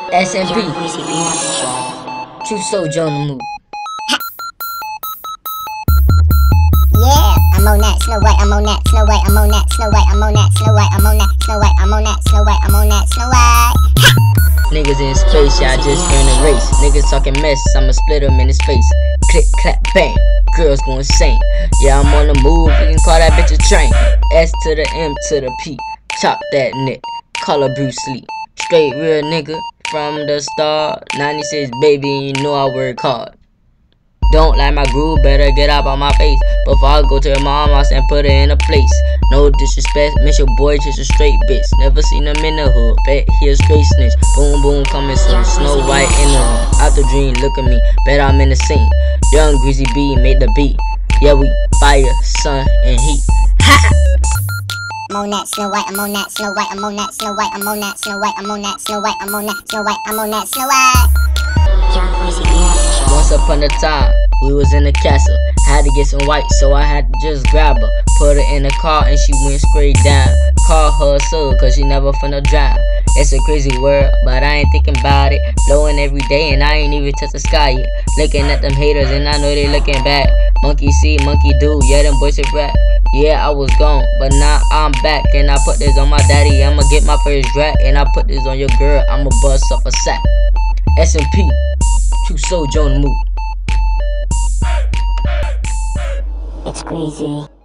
SMP, True Soldier on the move. Yeah, I'm on that Snow White, I'm on that Snow White, I'm on that Snow White, I'm on that Snow White, I'm on that Snow White, I'm on that Snow White, I'm on that Snow White. Niggas in space, yeah, I just ran a race. Niggas talking mess, I'ma split them in his face. Click, clap, bang, girls going insane. Yeah, I'm on the move, you can call that bitch a train. S to the M to the P, chop that neck, call her Bruce Lee. Straight real nigga, from the start. 96 baby, and you know I work hard. Don't like my groove, better get up on my face. Before I go to your mama's and put her in a place. No disrespect, miss your boy just a straight bitch. Never seen him in the hood, bet he a straight snitch. Boom boom coming soon, Snow White in the room. Out the dream, look at me, bet I'm in the scene. Young Greasy B made the beat. Yeah, we fire, sun, and heat. Ha! I'm on that Snow White, I'm on that Snow White, I'm on that Snow White, I'm on that Snow White, I'm on that Snow White, I'm on that Snow White, I'm on that Snow White. Once upon a time, we was in the castle. Had to get some white, so I had to just grab her. Put her in the car and she went straight down. Call her a soul, cause she never finna drown. It's a crazy world, but I ain't thinking about it. Blowing every day and I ain't even touched the sky yet. Looking at them haters and I know they looking back. Monkey see, monkey do, yeah them boys a rap. Yeah, I was gone, but now I'm back. And I put this on my daddy, I'ma get my first rap. And I put this on your girl, I'ma bust off a sack. SMP, True Soldier on the move. It's crazy.